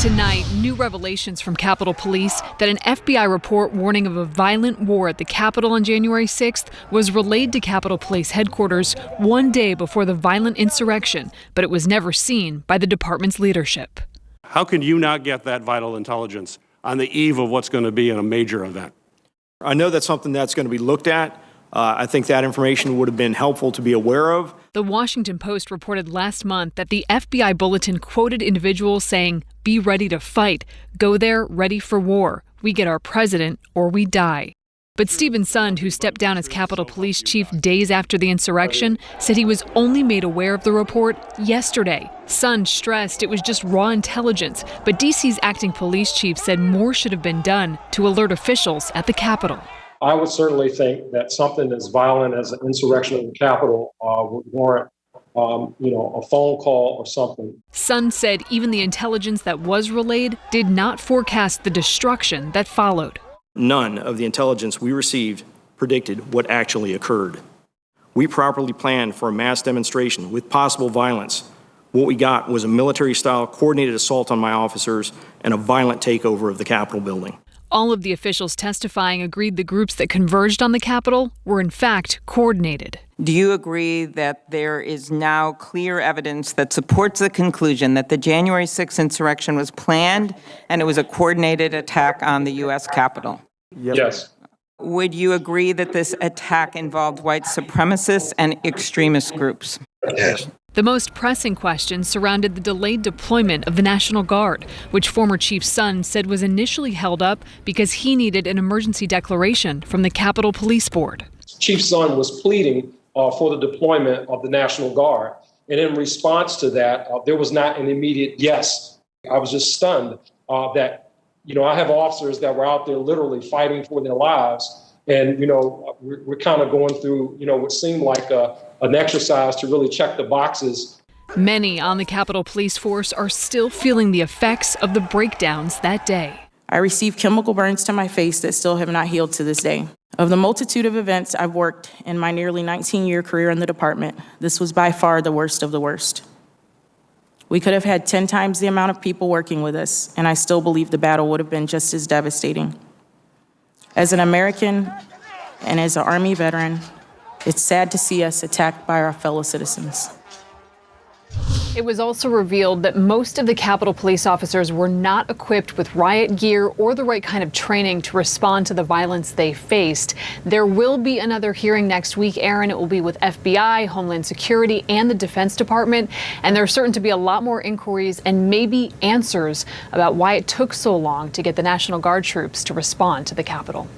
Tonight, new revelations from Capitol Police that an FBI report warning of a violent war at the Capitol on January 6th was relayed to Capitol Police headquarters one day before the violent insurrection, but it was never seen by the department's leadership. How can you not get that vital intelligence on the eve of what's going to be in a major event? I know that's something that's going to be looked at. I think that information would have been helpful to be aware of. The Washington Post reported last month that the FBI bulletin quoted individuals saying, "Be ready to fight. Go there ready for war. We get our president or we die." But Stephen Sund, who stepped down as Capitol Police Chief days after the insurrection, said he was only made aware of the report yesterday. Sund stressed it was just raw intelligence, but D.C.'s acting police chief said more should have been done to alert officials at the Capitol. I would certainly think that something as violent as an insurrection in the Capitol would warrant, a phone call or something. Sund said even the intelligence that was relayed did not forecast the destruction that followed. None of the intelligence we received predicted what actually occurred. We properly planned for a mass demonstration with possible violence. What we got was a military-style coordinated assault on my officers and a violent takeover of the Capitol building. All of the officials testifying agreed the groups that converged on the Capitol were in fact coordinated. Do you agree that there is now clear evidence that supports the conclusion that the January 6th insurrection was planned and it was a coordinated attack on the U.S. Capitol? Yep. Yes. Would you agree that this attack involved white supremacists and extremist groups? Yes. The most pressing questions surrounded the delayed deployment of the National Guard, which former Chief Sund said was initially held up because he needed an emergency declaration from the Capitol Police Board. Chief Sund was pleading for the deployment of the National Guard. And in response to that, there was not an immediate yes. I was just stunned that, I have officers that were out there literally fighting for their lives. And, we're kind of going through, what seemed like an exercise to really check the boxes. Many on the Capitol Police Force are still feeling the effects of the breakdowns that day. I received chemical burns to my face that still have not healed to this day. Of the multitude of events I've worked in my nearly 19-year career in the department, this was by far the worst of the worst. We could have had 10 times the amount of people working with us, and I still believe the battle would have been just as devastating. As an American and as an Army veteran, it's sad to see us attacked by our fellow citizens. It was also revealed that most of the Capitol Police officers were not equipped with riot gear or the right kind of training to respond to the violence they faced. There will be another hearing next week, Aaron. It will be with FBI, Homeland Security, and the Defense Department. And there's certain to be a lot more inquiries and maybe answers about why it took so long to get the National Guard troops to respond to the Capitol.